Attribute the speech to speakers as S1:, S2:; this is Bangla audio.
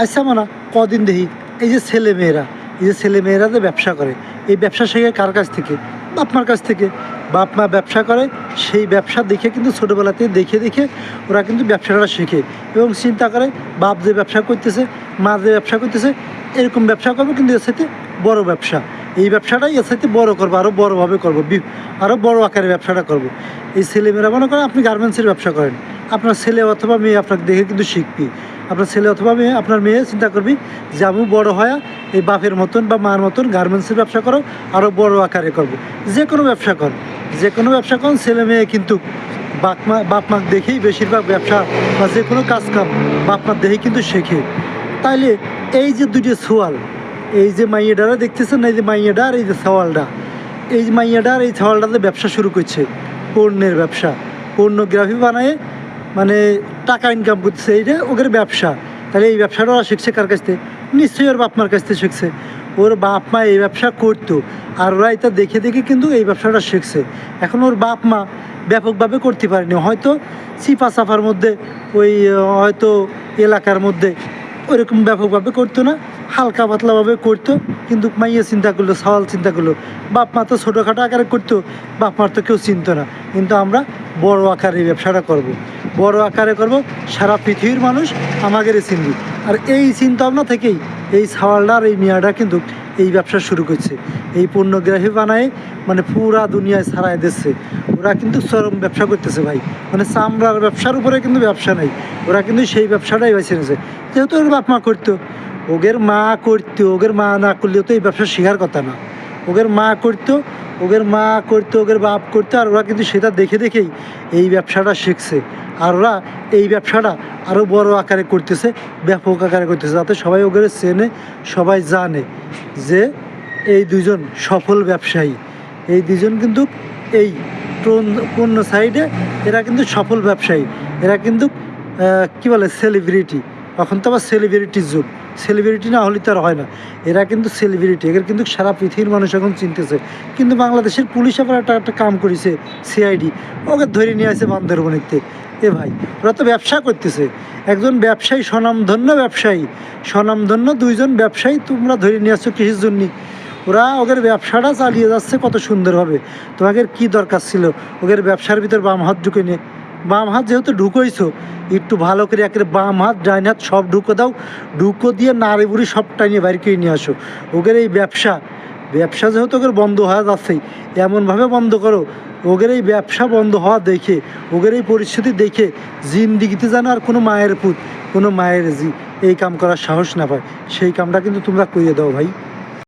S1: আচ্ছা মানে কদিন দেখি এই যে ছেলেমেয়েরা যে ব্যবসা করে, এই ব্যবসা শেখে কার কাছ থেকে? বাপ মার কাছ থেকে। বাপ মা ব্যবসা করে, সেই ব্যবসা দেখে কিন্তু ছোটোবেলাতে দেখে দেখে ওরা কিন্তু ব্যবসাটা শেখে এবং চিন্তা করে বাপ যে ব্যবসা করতেছে, মা যে ব্যবসা করতেছে, এরকম ব্যবসা করবো, কিন্তু এর সাথে বড় ব্যবসা, এই ব্যবসাটাই এর সাথে বড় করবো, আরও বড়োভাবে করবো, আরও বড় আকারে ব্যবসাটা করব। এই ছেলেমেয়েরা মনে করেন আপনি গার্মেন্টসের ব্যবসা করেন, আপনার ছেলে অথবা মেয়ে আপনাকে দেখে কিন্তু শিখবি। আপনার ছেলে অথবা মেয়ে, আপনার মেয়ে চিন্তা করবি যে আমি বড়ো হয়ে এই বাপের মতন বা মার মতন গার্মেন্টসের ব্যবসা করো, আরও বড় আকারে করবো। যে কোনো ব্যবসা কর, যে কোনো ব্যবসা করুন, ছেলে মেয়ে কিন্তু বাপ মা দেখেই বেশিরভাগ ব্যবসা বা যে কোনো কাজ কাম বাপ মা দেখেই কিন্তু শেখে। তাইলে এই যে দুটি সোয়াল, এই যে মাইয়াডারা দেখতেছেন না, এই যে মাইয়াডা আর এই যে সওয়ালটা, এই যে মাইয়াডা আর এই সওয়ালটাতে ব্যবসা শুরু করছে, পণ্যের ব্যবসা, পর্নোগ্রাফি বানায় মানে টাকা ইনকাম করতেছে, এইটা ওদের ব্যবসা। তাহলে এই ব্যবসাটা ওরা শিখছে কার কাছ থেকে? নিশ্চয়ই ওর বাপ মার কাছ থেকে শিখছে। ওর বাপ মা এই ব্যবসা করতো আর ওরা এটা দেখে দেখে কিন্তু এই ব্যবসাটা শিখছে। এখন ওর বাপ মা ব্যাপকভাবে করতে পারেনি, হয়তো চিপা চাপার মধ্যে ওই হয়তো এলাকার মধ্যে ওইরকম ব্যাপকভাবে করতো না, হালকা পাতলাভাবে করতো। কিন্তু মাইয়া চিন্তা করলো, সওয়াল চিন্তা করলো, বাপ মা তো ছোটোখাটো আকারে করতো, বাপ মার তো কেউ চিনতো না, কিন্তু আমরা বড় আকারে এই ব্যবসাটা করব। বড় আকারে করব, সারা পৃথিবীর মানুষ আমাদের চিনবি। আর এই চিন্তা ভাবনা থেকেই এই সওয়ালটা আর এই মিয়াটা কিন্তু এই ব্যবসা শুরু করছে। এই পর্নোগ্রাফি বানায় মানে পুরা দুনিয়ায় ছাড়াই দিচ্ছে। ওরা কিন্তু চরম ব্যবসা করতেছে ভাই, মানে চামড়ার ব্যবসার উপরে কিন্তু ব্যবসা নেই, ওরা কিন্তু সেই ব্যবসাটাই বেছে নিয়েছে। যেহেতু ওর বাপ মা করতো, ওদের মা করতো, ওদের মা না করলেও তো এই ব্যবসা শেখার কথা না। ওদের মা করতো, ওদের বাপ করতো, আর ওরা কিন্তু সেটা দেখে দেখেই এই ব্যবসাটা শিখছে। আর ওরা এই ব্যবসাটা আরও বড় আকারে করতেছে, ব্যাপক আকারে করতেছে, যাতে সবাই ওদের চেনে, সবাই জানে যে এই দুজন সফল ব্যবসায়ী। এই দুজন কিন্তু এই পণ্য সাইডে এরা কিন্তু সফল ব্যবসায়ী, এরা কিন্তু কী বলে সেলিব্রিটি। এখন তো আবার সেলিব্রিটির যুগ, সেলিব্রিটি না হলে তো আর হয় না, এরা কিন্তু সেলিব্রিটি, এরা কিন্তু সারা পৃথিবীর মানুষ এখন চিনতেছে। কিন্তু বাংলাদেশের পুলিশ আবার একটা কাম করেছে, সিআইডি, ওকে ধরে নিয়ে আসে বান্দরবনেতে। এ ভাই, ওরা তো ব্যবসা করতেছে, একজন ব্যবসায়ী, স্বনামধন্য দুইজন ব্যবসায়ী তোমরা ধরে নিয়ে আসছো কিসের জন্য? ওরা ওদের ব্যবসাটা চালিয়ে যাচ্ছে কত সুন্দরভাবে। তোমাদের কি দরকার ছিল ওদের ব্যবসার ভিতর বাম হাত ঢুকে নিয়ে? বাম হাত যেহেতু ঢুকোইছো, একটু ভালো করে একের বাম হাত ডাইন হাত সব ঢুকো দাও, ঢুকো দিয়ে নাড়ি বুড়ি সব টাইনিয়ে বাইরে করে নিয়ে আসো। ওদের এই ব্যবসা যেহেতু ওদের বন্ধ হওয়া যাচ্ছেই, এমনভাবে বন্ধ করো ওদের এই ব্যবসা বন্ধ হওয়া দেখে, ওদের এই পরিস্থিতি দেখে জিন্দিগিতে যেন আর কোনো মায়ের পুত, কোনো মায়ের জি এই কাম করার সাহস না পায়, সেই কামটা কিন্তু তোমরা করিয়ে দাও ভাই।